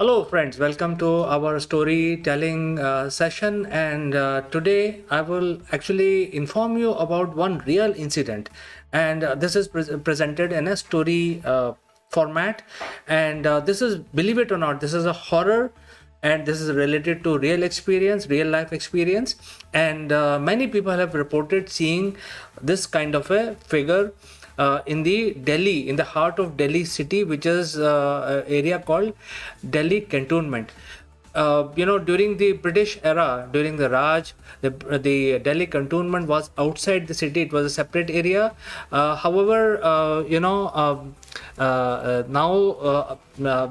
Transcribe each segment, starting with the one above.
Hello, friends. Welcome to our storytelling session. And today I will actually inform you about one real incident. And this is presented in a story format. And this is, believe it or not, this is a horror. And this is related to real experience, real life experience. And many people have reported seeing this kind of a figure in the Delhi, in the heart of Delhi city, which is an area called Delhi Cantonment. During the British era, during the Raj, the Delhi Cantonment was outside the city. It was a separate area. However, now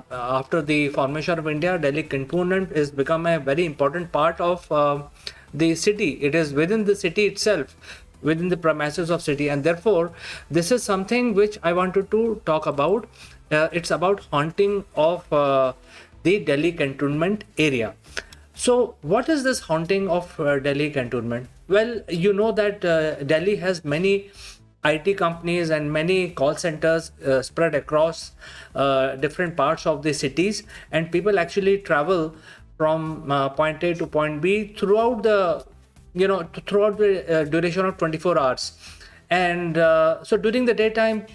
after the formation of India, Delhi Cantonment has become a very important part of the city. It is within the city itself, within the premises of city, and therefore this is something which I wanted to talk about. It's about haunting of the Delhi Cantonment area. So what is this haunting of Delhi Cantonment? Well, you know that Delhi has many IT companies and many call centers spread across different parts of the cities, and people actually travel from point A to point B throughout the duration of 24 hours. And so during the daytime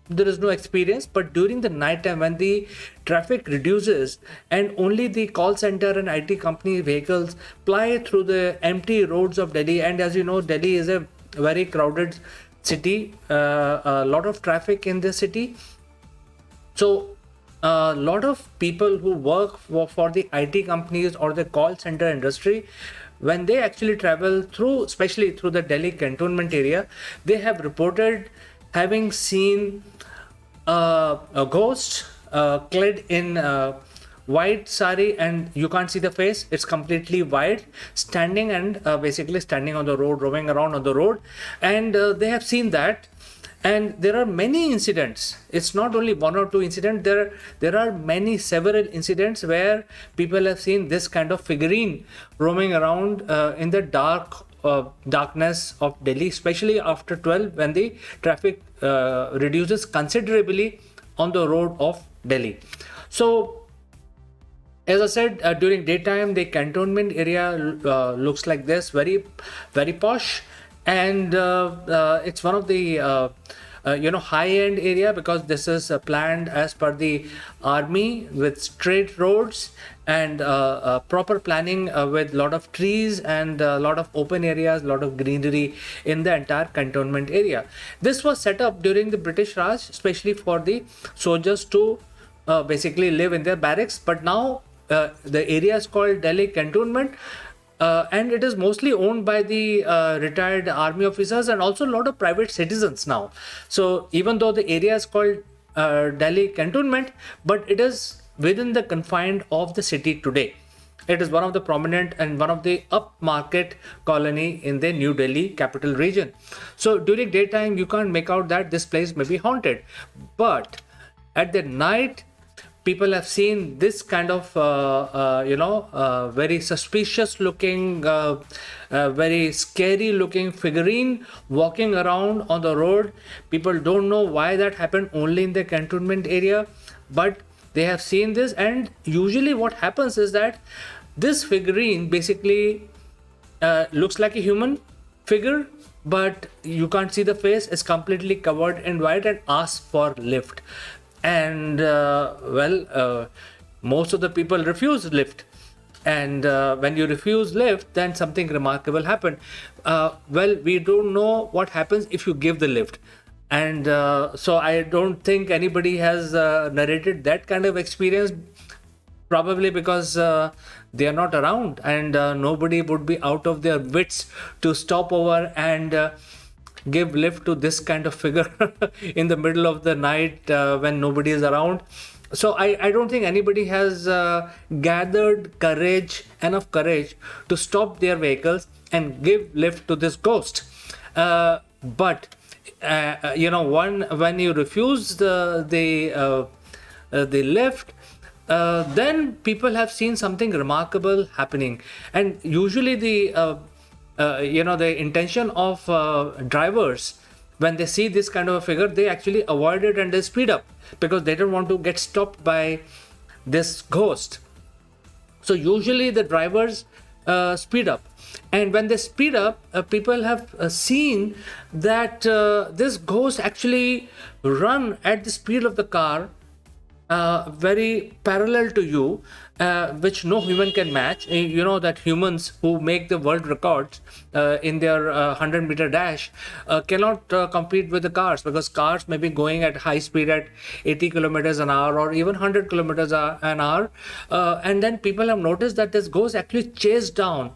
there is no experience, but during the night time, when the traffic reduces and only the call center and IT company vehicles ply through the empty roads of Delhi, and as you know, Delhi is a very crowded city, a lot of traffic in the city. So a lot of people who work for the IT companies or the call center industry, when they actually travel through, especially through the Delhi Cantonment area, they have reported having seen a ghost clad in white sari, and you can't see the face, it's completely white, standing and basically standing on the road, roaming around on the road. And they have seen that. And there are many incidents. It's not only one or two incidents. There are several incidents where people have seen this kind of figurine roaming around in the darkness of Delhi, especially after 12, when the traffic reduces considerably on the road of Delhi. So, as I said, during daytime, the cantonment area looks like this, very, very posh. And it's one of the high-end area, because this is planned as per the army, with straight roads and proper planning with lot of trees and a lot of open areas, lot of greenery in the entire cantonment area. This was set up during the British Raj, especially for the soldiers to basically live in their barracks. But now the area is called Delhi Cantonment. And it is mostly owned by the retired army officers and also a lot of private citizens now. So even though the area is called Delhi Cantonment, but it is within the confine of the city today. It is one of the prominent and one of the upmarket colony in the New Delhi capital region. So during daytime, you can't make out that this place may be haunted. But at the night, people have seen this kind of very suspicious looking, very scary looking figurine walking around on the road. People don't know why that happened only in the cantonment area, but they have seen this. And usually what happens is that this figurine basically looks like a human figure, but you can't see the face. It's completely covered in white and asks for lift. And most of the people refuse lift. And when you refuse lift, then something remarkable happened. We don't know what happens if you give the lift. And so I don't think anybody has narrated that kind of experience, probably because they are not around, and nobody would be out of their wits to stop over and give lift to this kind of figure in the middle of the night when nobody is around. So I don't think anybody has gathered enough courage to stop their vehicles and give lift to this ghost. But when you refuse the lift, then people have seen something remarkable happening. And usually the intention of drivers, when they see this kind of a figure, they actually avoid it and they speed up because they don't want to get stopped by this ghost. So usually the drivers speed up, and when they speed up, people have seen that this ghost actually run at the speed of the car, very parallel to you, which no human can match. You know that humans who make the world records in their 100-meter dash cannot compete with the cars, because cars may be going at high speed at 80 kilometers an hour or even 100 kilometers an hour. And then people have noticed that this ghost actually chased down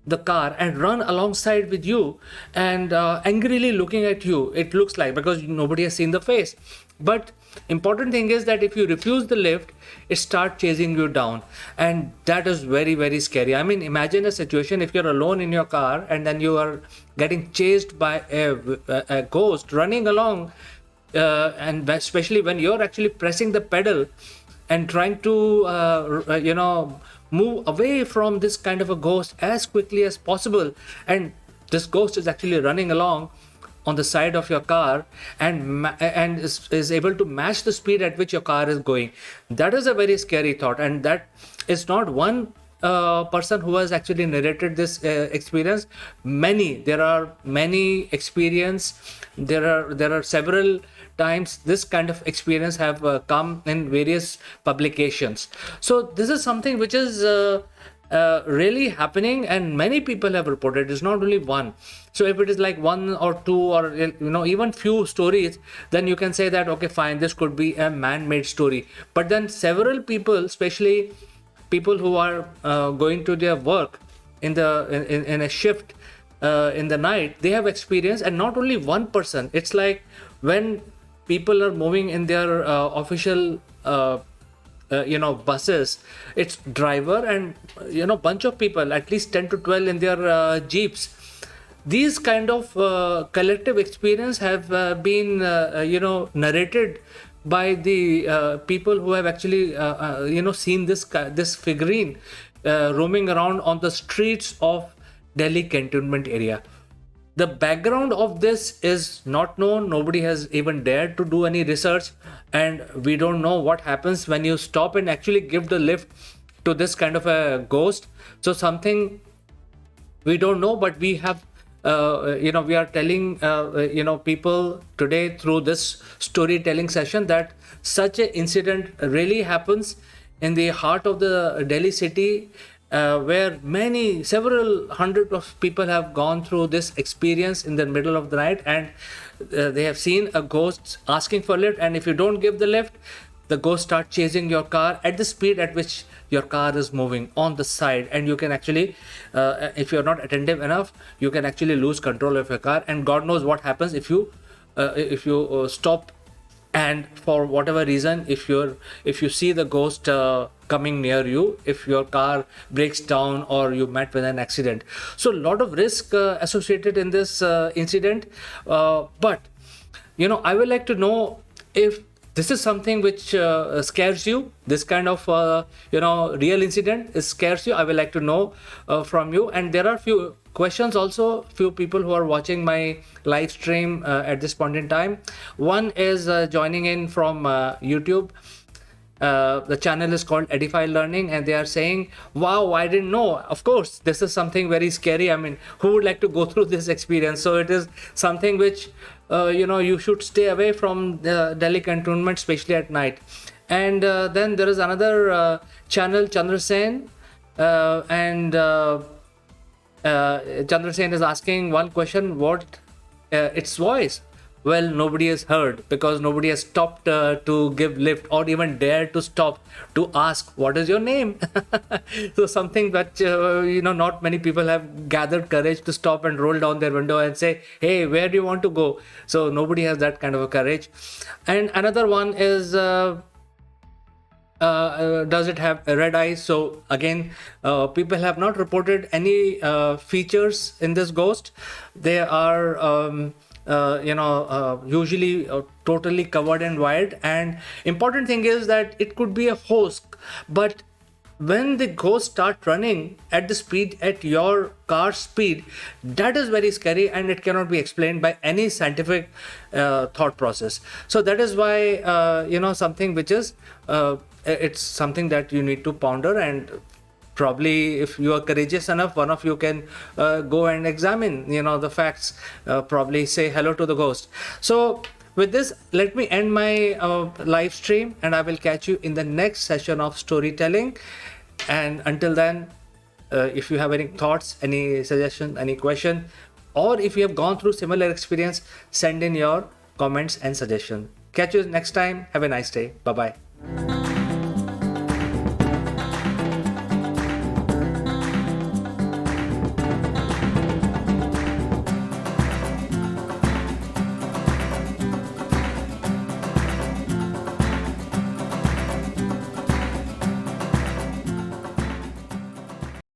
the car and run alongside with you, and angrily looking at you, it looks like, because nobody has seen the face. But important thing is that if you refuse the lift, it starts chasing you down, and that is very, very scary. I mean, imagine a situation if you're alone in your car and then you are getting chased by a ghost running along, and especially when you're actually pressing the pedal and trying to move away from this kind of a ghost as quickly as possible, and this ghost is actually running along on the side of your car and is able to match the speed at which your car is going. That is a very scary thought, and that is not one person who has actually narrated this experience. There are many experience. There are several times this kind of experience have come in various publications. So this is something which is really happening, and many people have reported. It's not only one. So if it is like one or two or even few stories, then you can say that okay, fine, this could be a man-made story. But then several people, especially people who are going to their work in a shift in the night, they have experienced. And not only one person. It's like when people are moving in their official buses, it's driver and bunch of people, at least 10 to 12 in their jeeps. These kind of collective experience have been narrated by the people who have actually seen this figurine roaming around on the streets of Delhi Cantonment area. The background of this is not known. Nobody has even dared to do any research, and we don't know what happens when you stop and actually give the lift to this kind of a ghost. So something we don't know, but we have we are telling people today through this storytelling session that such an incident really happens in the heart of the Delhi city, where several hundred of people have gone through this experience in the middle of the night, and they have seen a ghost asking for lift, and if you don't give the lift, the ghost starts chasing your car at the speed at which your car is moving on the side, and you can actually, if you're not attentive enough, you can actually lose control of your car, and God knows what happens if you stop, and for whatever reason, if you see the ghost coming near you, if your car breaks down or you met with an accident. So a lot of risk associated in this incident, but I would like to know if this is something which scares you. This kind of real incident scares you. I would like to know from you. And there are few questions also, few people who are watching my live stream at this point in time. One is joining in from YouTube. The channel is called Edify Learning, and they are saying, wow, I didn't know. Of course, this is something very scary. I mean, who would like to go through this experience? So it is something which you should stay away from the Delhi Cantonment, especially at night. And then there is another channel, Chandrasen, and Chandrasen is asking one question: what its voice? Well, nobody has heard, because nobody has stopped to give lift or even dared to stop to ask what is your name. So something that not many people have gathered courage to stop and roll down their window and say, hey, where do you want to go? So nobody has that kind of a courage. And another one is does it have red eyes? So again, people have not reported any features in this ghost. They are usually totally covered in white. And important thing is that it could be a host, but when the ghost start running at the speed at your car speed, that is very scary, and it cannot be explained by any scientific thought process. So that is why something which is it's something that you need to ponder. And probably if you are courageous enough, one of you can go and examine the facts, probably say hello to the ghost. So with this, let me end my live stream, and I will catch you in the next session of storytelling. And until then, if you have any thoughts, any suggestion, any question, or if you have gone through similar experience, send in your comments and suggestions. Catch you next time. Have a nice day. Bye bye.